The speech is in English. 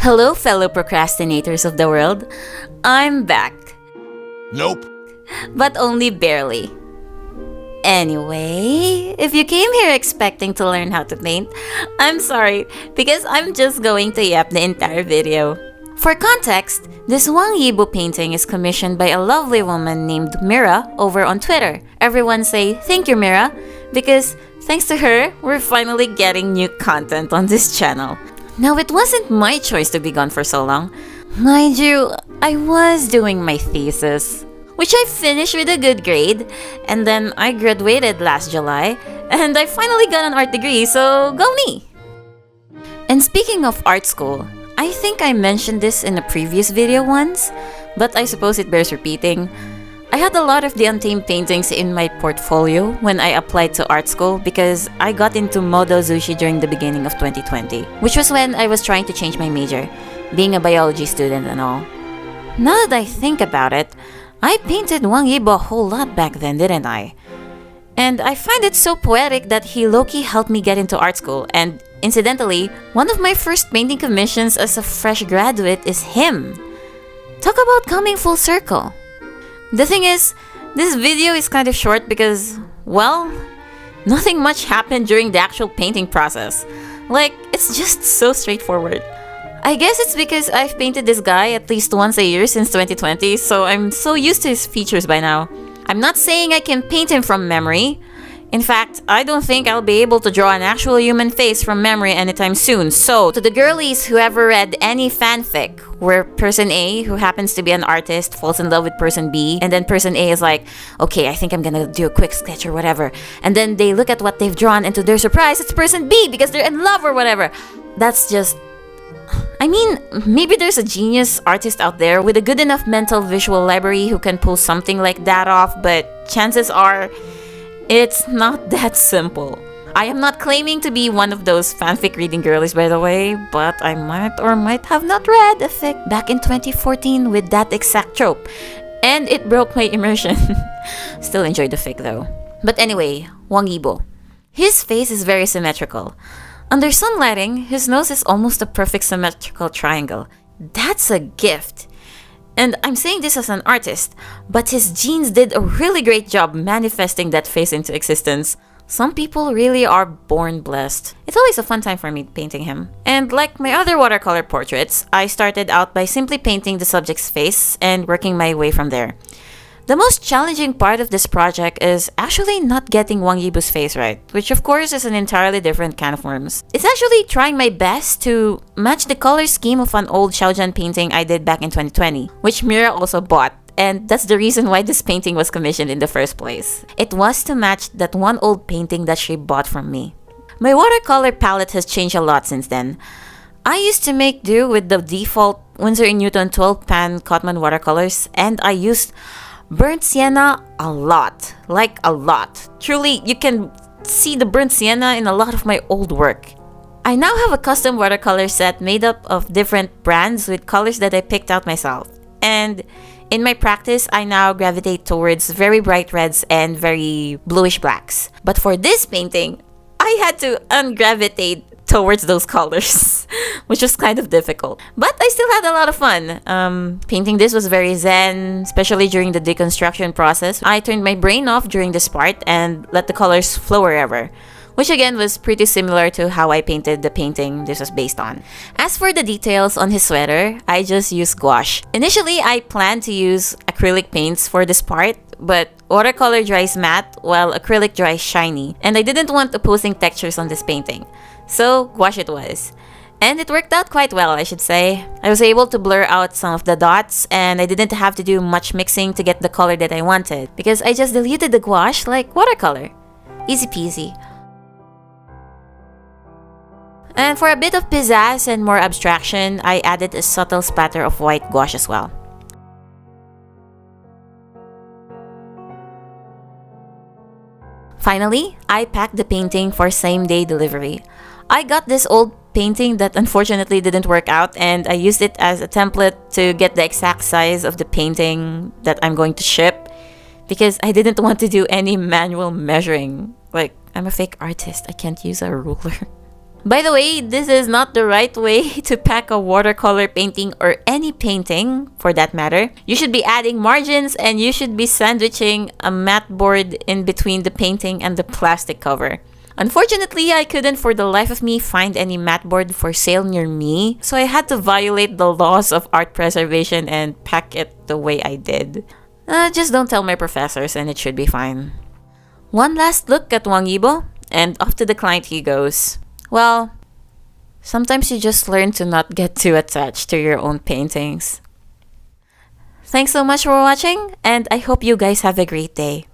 Hello, fellow procrastinators of the world. I'm back, Nope. but only barely. Anyway, if you came here expecting to learn how to paint, I'm sorry, because I'm just going to yap the entire video. For context, this Wang Yibo painting is commissioned by a lovely woman named Mira over on Twitter. Everyone say, "Thank you, Mira," because thanks to her, we're finally getting new content on this channel. Now, it wasn't my choice to be gone for so long. Mind you, I was doing my thesis, which I finished with a good grade, and then I graduated last July, and I finally got an art degree, so go me! And speaking of art school, I think I mentioned this in a previous video once, but I suppose it bears repeating. I had a lot of the untamed paintings in my portfolio when I applied to art school because I got into Modo Zushi during the beginning of 2020, which was when I was trying to change my major, being a biology student and all. Now that I think about it, I painted Wang Yibo a whole lot back then, didn't I? And I find it so poetic that he low-key helped me get into art school, and incidentally, one of my first painting commissions as a fresh graduate is him. Talk about coming full circle. The thing is, this video is kind of short because, well, nothing much happened during the actual painting process. Like, it's just so straightforward. I guess it's because I've painted this guy at least once a year since 2020, so I'm so used to his features by now. I'm not saying I can paint him from memory. In fact, I don't think I'll be able to draw an actual human face from memory anytime soon. So, to the girlies who ever read any fanfic where person A, who happens to be an artist, falls in love with person B, and then person A is like, okay, I think I'm gonna do a quick sketch or whatever. And then they look at what they've drawn, and to their surprise, it's person B because they're in love or whatever. That's just... I mean, maybe there's a genius artist out there with a good enough mental visual library who can pull something like that off, but chances are, it's not that simple. I am not claiming to be one of those fanfic reading girlies, by the way, but I might or might have not read a fic back in 2014 with that exact trope, and it broke my immersion. Still enjoyed the fic though. But anyway, Wang Yibo. His face is very symmetrical. Under some lighting, his nose is almost a perfect symmetrical triangle. That's a gift. And I'm saying this as an artist, but his genes did a really great job manifesting that face into existence. Some people really are born blessed. It's always a fun time for me painting him. And like my other watercolor portraits, I started out by simply painting the subject's face and working my way from there. The most challenging part of this project is actually not getting Wang Yibo's face right, which of course is an entirely different can of worms. It's actually trying my best to match the color scheme of an old Xiaojian painting I did back in 2020, which Mira also bought, and that's the reason why this painting was commissioned in the first place. It was to match that one old painting that she bought from me. My watercolor palette has changed a lot since then. I used to make do with the default Winsor & Newton 12-pan Cotman watercolors, and I used burnt sienna a lot. Like a lot. Truly, you can see the burnt sienna in a lot of my old work. I now have a custom watercolor set made up of different brands with colors that I picked out myself. And in my practice, I now gravitate towards very bright reds and very bluish blacks. But for this painting, I had to ungravitate towards those colors, which was kind of difficult. But I still had a lot of fun. Painting this was very zen, especially during the deconstruction process. I turned my brain off during this part and let the colors flow wherever, which again was pretty similar to how I painted the painting this was based on. As for the details on his sweater, I just used gouache. Initially, I planned to use acrylic paints for this part, but watercolor dries matte while acrylic dries shiny, and I didn't want opposing textures on this painting. So, gouache it was. And it worked out quite well, I should say. I was able to blur out some of the dots, and I didn't have to do much mixing to get the color that I wanted, because I just diluted the gouache like watercolor. Easy peasy. And for a bit of pizzazz and more abstraction, I added a subtle spatter of white gouache as well. Finally, I packed the painting for same-day delivery. I got this old painting that unfortunately didn't work out, and I used it as a template to get the exact size of the painting that I'm going to ship because I didn't want to do any manual measuring. Like, I'm a fake artist, I can't use a ruler. By the way, this is not the right way to pack a watercolor painting or any painting for that matter. You should be adding margins and you should be sandwiching a mat board in between the painting and the plastic cover. Unfortunately, I couldn't for the life of me find any mat board for sale near me, so I had to violate the laws of art preservation and pack it the way I did. Just don't tell my professors and it should be fine. One last look at Wang Yibo, and off to the client he goes. Well, sometimes you just learn to not get too attached to your own paintings. Thanks so much for watching, and I hope you guys have a great day.